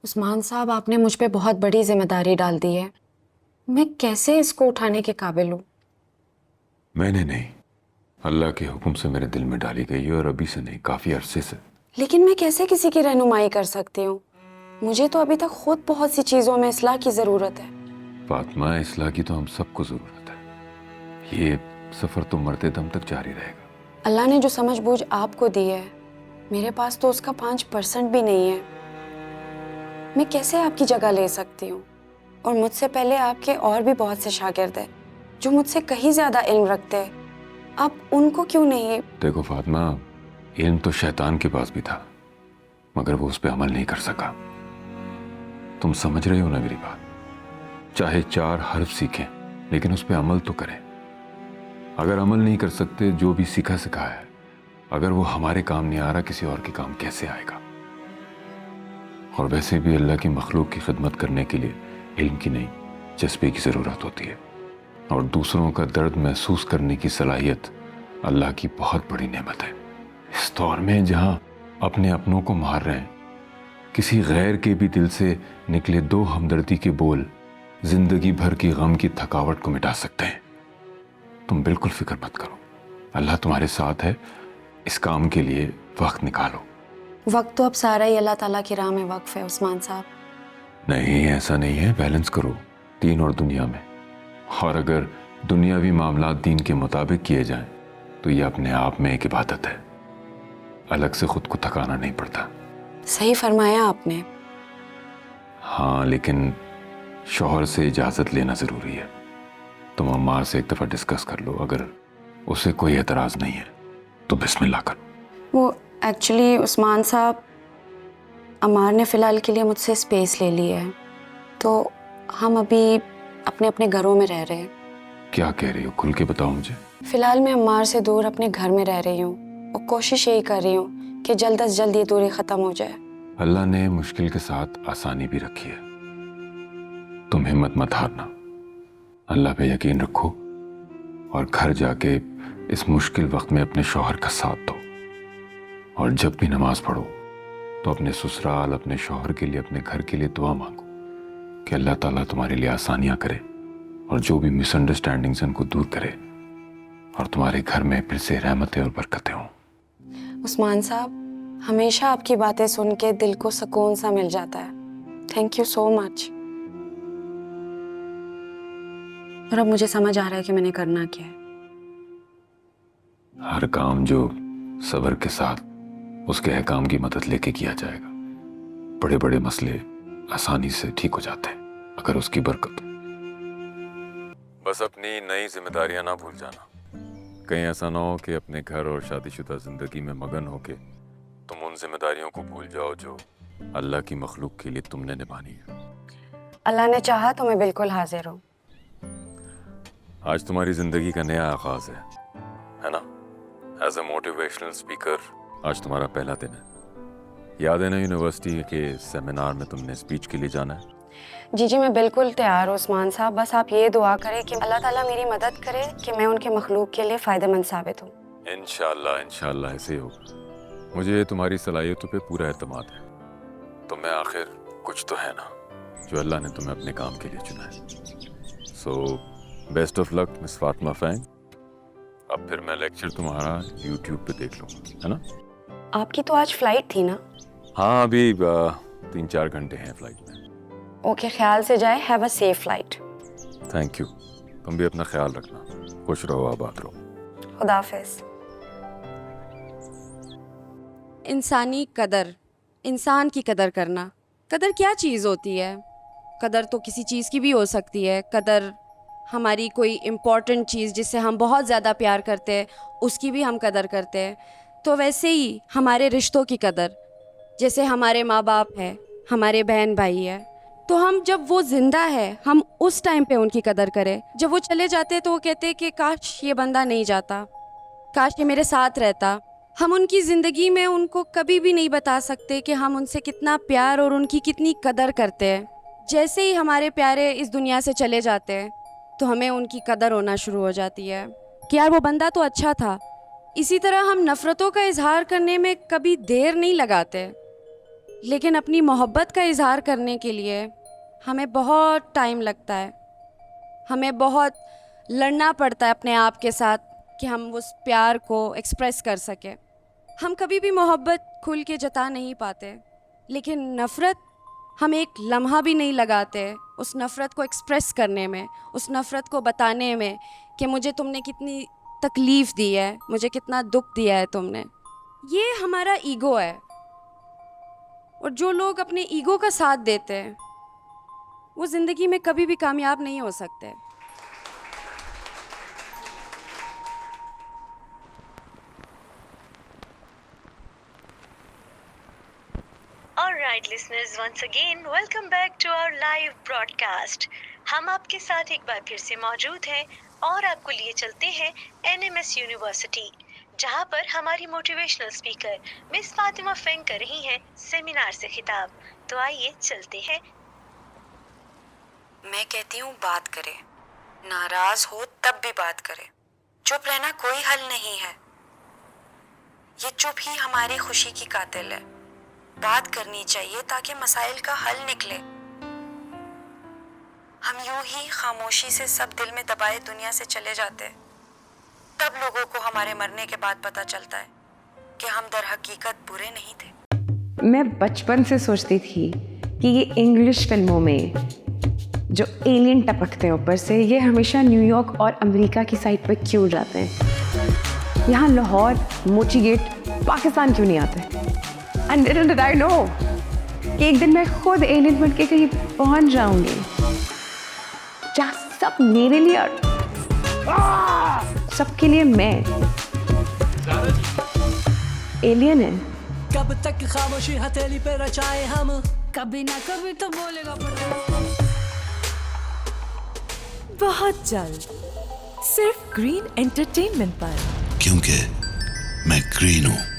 عثمان صاحب، آپ نے مجھ پہ بہت بڑی ذمہ داری ڈال دی ہے. میں کیسے اس کو اٹھانے کے قابل ہوں؟ میں نے نہیں، اللہ کے حکم سے میرے دل میں ڈالی گئی ہے، اور ابھی سے نہیں، کافی عرصے سے. لیکن میں کیسے کسی کی رہنمائی کر سکتی ہوں؟ مجھے تو ابھی تک خود بہت سی چیزوں میں اصلاح کی ضرورت ہے. فاطمہ، اصلاح کی تو ہم سب کو ضرورت ہے. یہ سفر تو مرتے دم تک جاری رہے گا. اللہ نے جو سمجھ بوجھ آپ کو دی ہے، میرے پاس تو اس کا 5% بھی نہیں ہے. میں کیسے آپ کی جگہ لے سکتی ہوں؟ اور مجھ سے پہلے آپ کے اور بھی بہت سے شاگرد ہیں جو مجھ سے کہیں زیادہ علم رکھتے ہیں. آپ ان کو کیوں نہیں؟ دیکھو فاطمہ، علم تو شیطان کے پاس بھی تھا، مگر وہ اس پہ عمل نہیں کر سکا. تم سمجھ رہے ہو نا میری بات؟ چاہے 4 حرف سیکھیں لیکن اس پہ عمل تو کریں. اگر عمل نہیں کر سکتے، جو بھی سیکھا سکھایا ہے، اگر وہ ہمارے کام نہیں آ رہا، کسی اور کے کام کیسے آئے گا؟ اور ویسے بھی اللہ کی مخلوق کی خدمت کرنے کے لیے علم کی نہیں، جذبے کی ضرورت ہوتی ہے. اور دوسروں کا درد محسوس کرنے کی صلاحیت اللہ کی بہت بڑی نعمت ہے. اس دور میں جہاں اپنے اپنوں کو مار رہے ہیں، کسی غیر کے بھی دل سے نکلے 2 ہمدردی کے بول زندگی بھر کی غم کی تھکاوٹ کو مٹا سکتے ہیں. تم بالکل فکر مت کرو، اللہ تمہارے ساتھ ہے. اس کام کے لیے وقت نکالو. وقت تو اب سارا ہی اللہ تعالیٰ کی راہ میں وقف ہے عثمان صاحب. نہیں، ایسا نہیں ہے. بیلنس کرو دین اور دنیا میں. اور اگر دنیاوی معاملات دین کے مطابق کیے جائیں تو یہ اپنے آپ میں ایک عبادت ہے. الگ سے خود کو تھکانا نہیں پڑتا. صحیح فرمایا آپ نے. ہاں، لیکن شوہر سے اجازت لینا ضروری ہے. تم عمار سے ایک دفعہ ڈسکس کر لو. اگر اسے کوئی اعتراض نہیں ہے تو بسم اللہ کرو. وہ ایکچولی عثمان صاحب، عمار نے فی الحال کے لیے مجھ سے اسپیس لے لی ہے، تو ہم ابھی اپنے اپنے گھروں میں رہ رہے ہیں. کیا کہہ رہی ہو؟ کھل کے بتاؤ مجھے. فی الحال میں عمار سے دور اپنے گھر میں رہ رہی ہوں، اور کوشش یہی کر رہی ہوں کہ جلد از جلد یہ دوری ختم ہو جائے. اللہ نے مشکل کے ساتھ آسانی بھی رکھی ہے. تم ہمت مت ہارنا، اللہ پہ یقین رکھو، اور گھر جا کے اس مشکل وقت میں اپنے شوہر کا ساتھ دو. اور جب بھی نماز پڑھو تو اپنے سسرال، اپنے شوہر کے لیے، اپنے گھر کے لیے دعا مانگو کہ اللہ تعالیٰ تمہارے لیے آسانیاں کرے، اور جو بھی مس انڈرسٹینڈنگز ان کو دور کرے، اور تمہارے گھر میں پھر سے رحمتیں اور برکتیں ہوں. عثمان صاحب، ہمیشہ آپ کی باتیں سن کے دل کو سکون سا مل جاتا ہے. تھینک یو سو مچ. اور اب مجھے سمجھ آ رہا ہے کہ میں نے کرنا کیا ہے. ہر کام جو صبر کے ساتھ اس کے احکام کی مدد لے کے کیا جائے گا، بڑے بڑے مسئلے آسانی سے ٹھیک ہو جاتے ہیں اگر اس کی برکت ہو. بس اپنی نئی ذمہ داریاں نہ بھول جانا. کہیں ایسا نہ ہو کہ اپنے گھر اور شادی شدہ زندگی میں مگن ہو کے تم ان ذمہ داریوں کو بھول جاؤ جو اللہ کی مخلوق کے لیے تم نے نبھانی ہے. اللہ نے چاہا تو میں بالکل حاضر ہوں. آج تمہاری زندگی کا نیا آغاز ہے نا؟ ایز اے موٹیویشنل اسپیکر آج تمہارا پہلا دن ہے. یاد ہے نا یونیورسٹی کے سیمینار میں تم نے اسپیچ کے لیے جانا ہے؟ جی میں بالکل تیار ہوں عثمان صاحب. بس آپ یہ دعا کریں کہ اللہ تعالیٰ میری مدد کرے کہ میں ان کے مخلوق کے لیے فائدہ مند ثابت ہوں. انشاءاللہ ایسے ہی ہوگا. مجھے تمہاری صلاحیتوں پہ پورا اعتماد ہے. تم میں آخر کچھ تو ہے نا جو اللہ نے تمہیں اپنے کام کے لیے چنا ہے. So best of luck miss Fatima فین. اب پھر میں لیکچر تمہارا یوٹیوب پہ دیکھ لوں گا، ہے نا؟ آپ کی تو آج فلائٹ تھی نا؟ ہاں، ابھی 3-4 گھنٹے ہیں فلائٹ میں. اوکے، خیال سے جائے. Have a safe flight. Thank you. تم بھی اپنا خیال رکھنا. خوش رہو، آباد رہو. خدا حافظ. انسانی قدر، انسان کی قدر کرنا. قدر کیا چیز ہوتی ہے؟ قدر تو کسی چیز کی بھی ہو سکتی ہے. قدر ہماری کوئی امپورٹنٹ چیز جس سے ہم بہت زیادہ پیار کرتے ہیں، اس کی بھی ہم قدر کرتے ہیں. تو ویسے ہی ہمارے رشتوں کی قدر، جیسے ہمارے ماں باپ ہے، ہمارے بہن بھائی ہے، تو ہم جب وہ زندہ ہے ہم اس ٹائم پہ ان کی قدر کریں. جب وہ چلے جاتے تو وہ کہتے کہ کاش یہ بندہ نہیں جاتا، کاش یہ میرے ساتھ رہتا. ہم ان کی زندگی میں ان کو کبھی بھی نہیں بتا سکتے کہ ہم ان سے کتنا پیار اور ان کی کتنی قدر کرتے ہیں. جیسے ہی ہمارے پیارے اس دنیا سے چلے جاتے ہیں تو ہمیں ان کی قدر ہونا شروع ہو جاتی ہے کہ یار وہ بندہ تو اچھا تھا. اسی طرح ہم نفرتوں کا اظہار کرنے میں کبھی دیر نہیں لگاتے. لیکن اپنی محبت کا اظہار کرنے کے لیے ہمیں بہت ٹائم لگتا ہے، ہمیں بہت لڑنا پڑتا ہے اپنے آپ کے ساتھ کہ ہم اس پیار کو ایکسپریس کر سکیں. ہم کبھی بھی محبت کھل کے جتا نہیں پاتے، لیکن نفرت ہم ایک لمحہ بھی نہیں لگاتے اس نفرت کو ایکسپریس کرنے میں، اس نفرت کو بتانے میں کہ مجھے تم نے کتنی تکلیف دی ہے، مجھے کتنا دکھ دیا ہے تم نے. یہ ہمارا ایگو ہے، اور جو لوگ اپنے ایگو کا ساتھ دیتے ہیں وہ زندگی میں کبھی بھی کامیاب نہیں ہو سکتے. Alright listeners, once again welcome back to our live broadcast. ہم آپ کے ساتھ ایک بار پھر سے موجود ہیں اور آپ کو لیے چلتے ہیں NMS یونیورسٹی، جہاں پر ہماری موٹیویشنل اسپیکر مس فاطمہ فینگ کر رہی ہیں سیمینار سے خطاب. تو آئیے چلتے ہیں. میں کہتی ہوں بات کرے، ناراض ہو تب بھی بات کرے. چپ رہنا کوئی حل نہیں ہے، یہ چپ ہی ہماری خوشی کی قاتل ہے. بات کرنی چاہیے تاکہ مسائل کا حل نکلے. ہم یوں ہی خاموشی سے سب دل میں دبائے دنیا سے چلے جاتے، تب لوگوں کو ہمارے مرنے کے بعد پتہ چلتا ہے کہ ہم در حقیقت برے نہیں تھے. میں بچپن سے سوچتی تھی کہ یہ انگلش فلموں میں جو ایلین ٹپکتے ہیں اوپر سے، یہ ہمیشہ نیو یارک اور امریکہ کی سائڈ پہ کیوں جاتے ہیں؟ یہاں لاہور، موچی گیٹ، پاکستان کیوں نہیں آتے؟ اینڈ لٹل ڈڈ آئی نو کہ ایک دن میں خود ایلین بن کے کہیں پہنچ جاؤں گی، جہاں سب میرے لیے اور سب کے لیے میں ایلین ہے. کب تک خاموشی ہتھیلی پہ رچائے ہم، کبھی نہ کبھی تو بولے گا. بہت جلد صرف گرین انٹرٹینمنٹ پر، کیونکہ میں گرین ہوں.